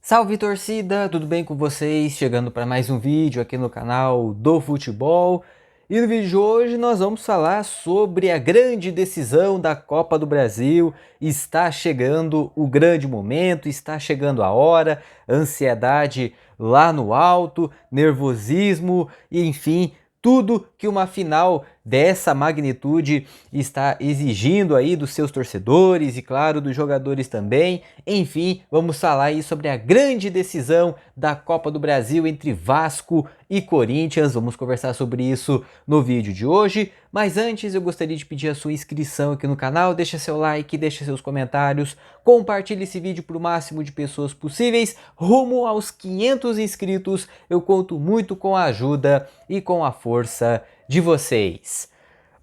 Salve torcida, tudo bem com vocês? Chegando para mais um vídeo aqui no canal do Futebol. E no vídeo de hoje nós vamos falar sobre a grande decisão da Copa do Brasil. Está chegando o grande momento, está chegando a hora, ansiedade lá no alto, nervosismo e enfim, tudo que uma final dessa magnitude está exigindo aí dos seus torcedores e claro dos jogadores também. Enfim, vamos falar aí sobre a grande decisão da Copa do Brasil entre Vasco e Corinthians. Vamos conversar sobre isso no vídeo de hoje. Mas antes eu gostaria de pedir a sua inscrição aqui no canal, deixa seu like, deixa seus comentários, compartilhe esse vídeo para o máximo de pessoas possíveis, rumo aos 500 inscritos. Eu conto muito com a ajuda e com a força de vocês.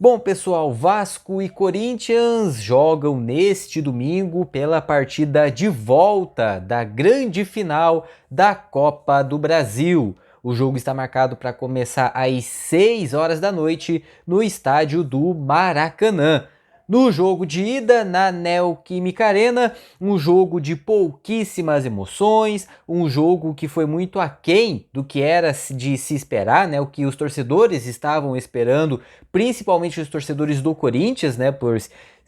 Bom, pessoal, Vasco e Corinthians jogam neste domingo pela partida de volta da grande final da Copa do Brasil. O jogo está marcado para começar às 6 horas da noite no estádio do Maracanã. No jogo de ida, na Neoquímica Arena, um jogo de pouquíssimas emoções, um jogo que foi muito aquém do que era de se esperar, né? O que os torcedores estavam esperando, principalmente os torcedores do Corinthians, né?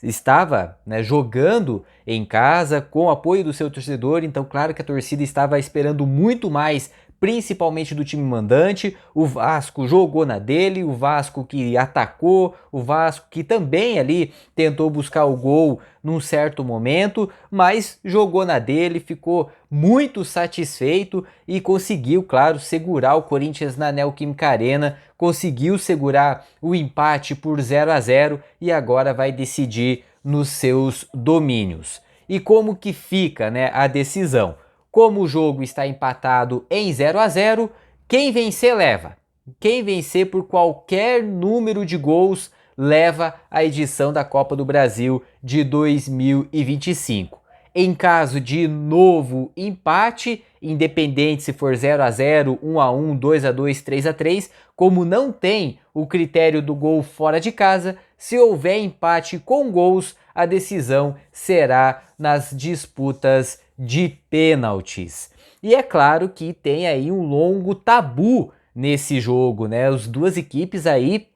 Estava, né, jogando em casa com o apoio do seu torcedor, então claro que a torcida estava esperando muito mais, principalmente do time mandante. O Vasco jogou na dele, o Vasco que atacou, o Vasco que também ali tentou buscar o gol num certo momento, mas jogou na dele, ficou muito satisfeito e conseguiu, claro, segurar o Corinthians na Neoquímica Arena, conseguiu segurar o empate por 0-0 e agora vai decidir nos seus domínios. E como que fica, né, a decisão? Como o jogo está empatado em 0-0, quem vencer leva. Quem vencer por qualquer número de gols leva a edição da Copa do Brasil de 2025. Em caso de novo empate, independente se for 0-0, 1-1, 2-2, 3-3, como não tem o critério do gol fora de casa, se houver empate com gols, a decisão será nas disputas de pênaltis. E é claro que tem aí um longo tabu nesse jogo, né? As duas equipes aí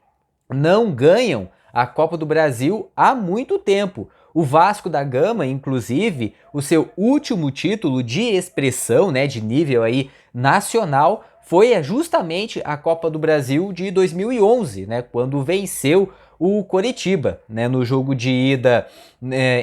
não ganham a Copa do Brasil há muito tempo. O Vasco da Gama, inclusive, o seu último título de expressão, né, de nível aí nacional, foi justamente a Copa do Brasil de 2011, né, quando venceu o Coritiba, né, no jogo de ida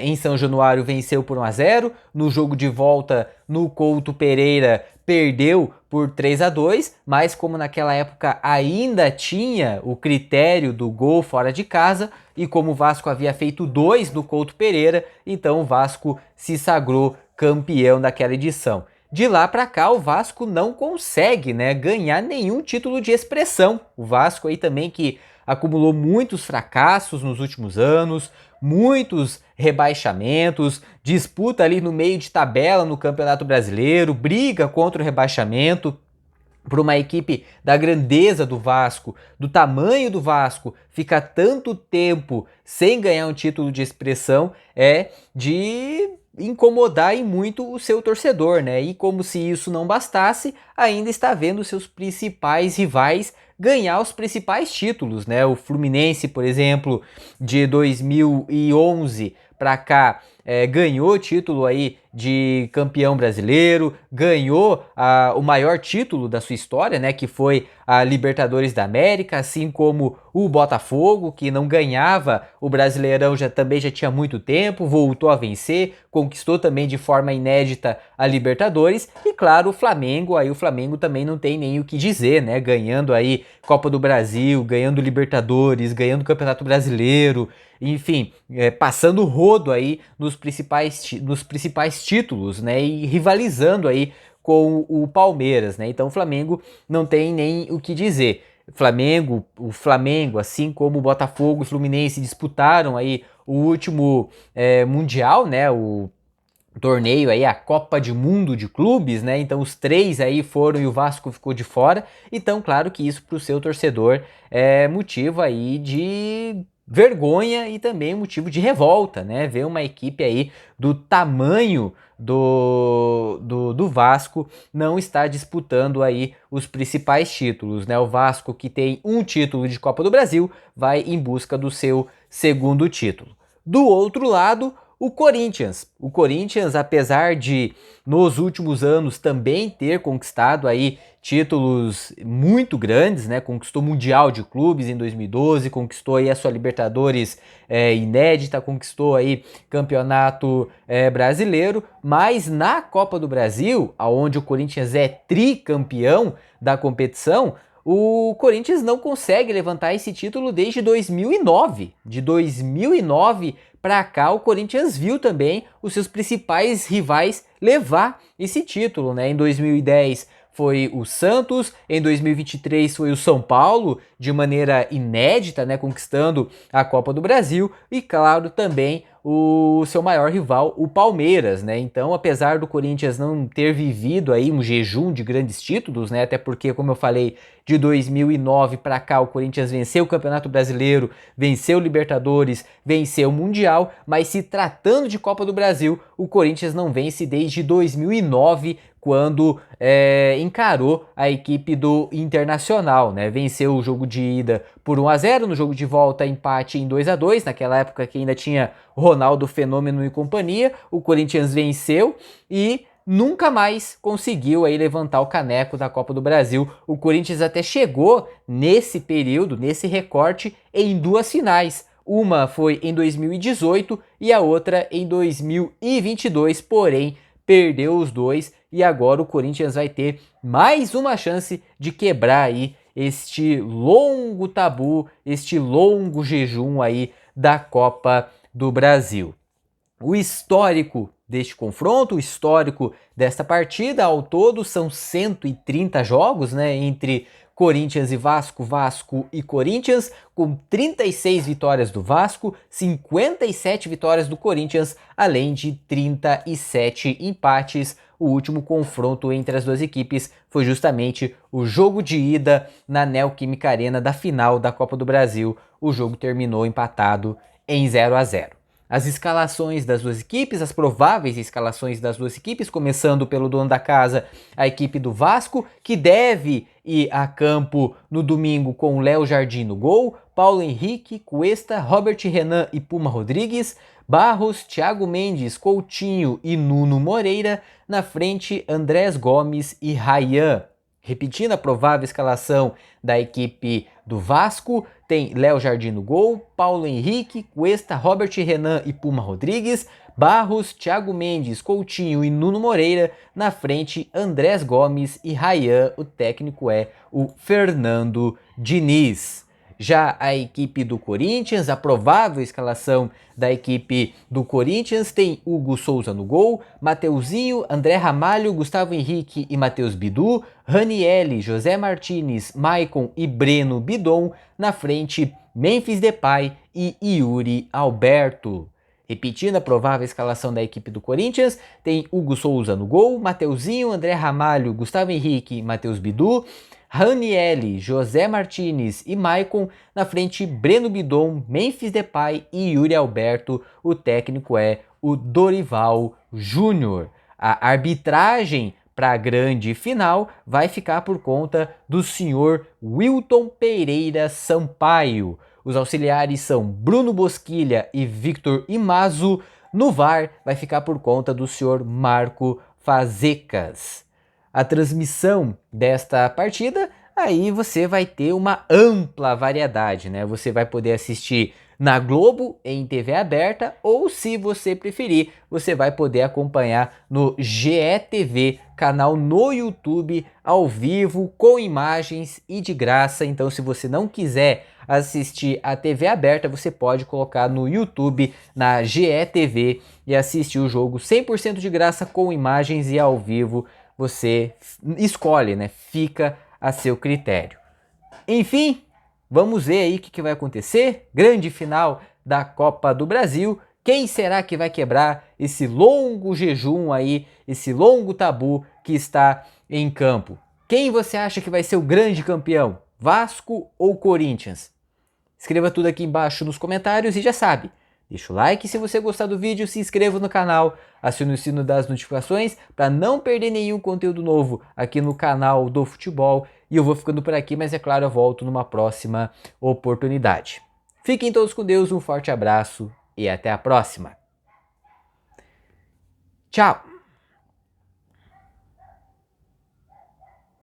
em São Januário venceu por 1-0, no jogo de volta no Couto Pereira perdeu por 3-2, mas como naquela época ainda tinha o critério do gol fora de casa e como o Vasco havia feito 2 no Couto Pereira, então o Vasco se sagrou campeão daquela edição. De lá para cá o Vasco não consegue, né, ganhar nenhum título de expressão. O Vasco aí também que acumulou muitos fracassos nos últimos anos, muitos rebaixamentos, disputa ali no meio de tabela no Campeonato Brasileiro, briga contra o rebaixamento. Para uma equipe da grandeza do Vasco, do tamanho do Vasco, ficar tanto tempo sem ganhar um título de expressão é de incomodar e muito o seu torcedor, né? E como se isso não bastasse, ainda está vendo seus principais rivais ganhar os principais títulos, né? O Fluminense, por exemplo, de 2011 para cá, ganhou título aí de campeão brasileiro, ganhou o maior título da sua história, né, que foi a Libertadores da América, assim como o Botafogo, que não ganhava o Brasileirão também já tinha muito tempo, voltou a vencer, conquistou também de forma inédita a Libertadores, e claro, o Flamengo, aí o Flamengo também não tem nem o que dizer, né, ganhando aí Copa do Brasil, ganhando Libertadores, ganhando Campeonato Brasileiro, enfim, passando o rodo aí nos principais títulos, né, e rivalizando aí com o Palmeiras, né? Então o Flamengo não tem nem o que dizer. O Flamengo, assim como o Botafogo e o Fluminense disputaram aí o último mundial, né? O torneio aí, a Copa de Mundo de Clubes, né? Então os três aí foram e o Vasco ficou de fora. Então, claro que isso para o seu torcedor é motivo aí de vergonha e também motivo de revolta, né? Ver uma equipe aí do tamanho do do Vasco não está disputando aí os principais títulos, né? O Vasco, que tem um título de Copa do Brasil, vai em busca do seu segundo título. Do outro lado, o Corinthians. O Corinthians, apesar de nos últimos anos também ter conquistado aí títulos muito grandes, né? Conquistou o Mundial de Clubes em 2012, conquistou aí a sua Libertadores inédita, conquistou aí Campeonato Brasileiro, mas na Copa do Brasil, aonde o Corinthians é tricampeão da competição, o Corinthians não consegue levantar esse título desde 2009. De 2009 para cá, o Corinthians viu também os seus principais rivais levar esse título, né? Em 2010 foi o Santos, em 2023 foi o São Paulo, de maneira inédita, né, conquistando a Copa do Brasil, e claro, também o seu maior rival, o Palmeiras, né? Então, apesar do Corinthians não ter vivido aí um jejum de grandes títulos, né, até porque, como eu falei, de 2009 para cá o Corinthians venceu o Campeonato Brasileiro, venceu o Libertadores, venceu o Mundial, mas se tratando de Copa do Brasil, o Corinthians não vence desde 2009, quando encarou a equipe do Internacional, né? Venceu o jogo de ida por 1-0, no jogo de volta empate em 2-2, naquela época que ainda tinha Ronaldo Fenômeno e companhia. O Corinthians venceu e nunca mais conseguiu aí levantar o caneco da Copa do Brasil. O Corinthians até chegou nesse período, nesse recorte, em duas finais. Uma foi em 2018 e a outra em 2022, porém perdeu os dois, e agora o Corinthians vai ter mais uma chance de quebrar aí este longo tabu, este longo jejum aí da Copa do Brasil. O histórico deste confronto, o histórico desta partida, ao todo são 130 jogos, né, entre Corinthians e Vasco, Vasco e Corinthians, com 36 vitórias do Vasco, 57 vitórias do Corinthians, além de 37 empates. O último confronto entre as duas equipes foi justamente o jogo de ida na Neoquímica Arena da final da Copa do Brasil. O jogo terminou empatado em 0-0. As escalações das duas equipes, as prováveis escalações das duas equipes, começando pelo dono da casa, a equipe do Vasco, que deve ir a campo no domingo com Léo Jardim no gol, Paulo Henrique, Cuesta, Robert Renan e Puma Rodrigues, Barros, Thiago Mendes, Coutinho e Nuno Moreira, na frente Andrés Gomes e Rayán. Repetindo a provável escalação da equipe do Vasco, tem Léo Jardim no gol, Paulo Henrique, Cuesta, Robert Renan e Puma Rodrigues, Barros, Thiago Mendes, Coutinho e Nuno Moreira, na frente Andrés Gomes e Rayán. O técnico é o Fernando Diniz. Já a equipe do Corinthians, a provável escalação da equipe do Corinthians tem Hugo Souza no gol, Mateuzinho, André Ramalho, Gustavo Henrique e Matheus Bidu, Ranielli, José Martinez, Maicon e Breno Bidon, na frente Memphis Depay e Yuri Alberto. Repetindo a provável escalação da equipe do Corinthians, tem Hugo Souza no gol, Mateuzinho, André Ramalho, Gustavo Henrique e Matheus Bidu, Ranielli, José Martinez e Maicon, na frente Breno Bidon, Memphis Depay e Yuri Alberto. O técnico é o Dorival Júnior. A arbitragem para a grande final vai ficar por conta do senhor Wilton Pereira Sampaio. Os auxiliares são Bruno Bosquilha e Victor Imazo. No VAR vai ficar por conta do senhor Marco Fazecas. A transmissão desta partida, aí você vai ter uma ampla variedade, né? Você vai poder assistir na Globo, em TV aberta, ou se você preferir, você vai poder acompanhar no GETV, canal no YouTube, ao vivo, com imagens e de graça. Então, se você não quiser assistir a TV aberta, você pode colocar no YouTube, na GETV, e assistir o jogo 100% de graça, com imagens e ao vivo. Você escolhe, né? Fica a seu critério. Enfim, vamos ver aí o que vai acontecer. Grande final da Copa do Brasil. Quem será que vai quebrar esse longo jejum aí, esse longo tabu que está em campo? Quem você acha que vai ser o grande campeão? Vasco ou Corinthians? Escreva tudo aqui embaixo nos comentários e já sabe, Deixa o like se você gostar do vídeo, se inscreva no canal, acione o sino das notificações para não perder nenhum conteúdo novo aqui no canal do futebol. E eu vou ficando por aqui, mas é claro, eu volto numa próxima oportunidade. Fiquem todos com Deus, um forte abraço e até a próxima. Tchau!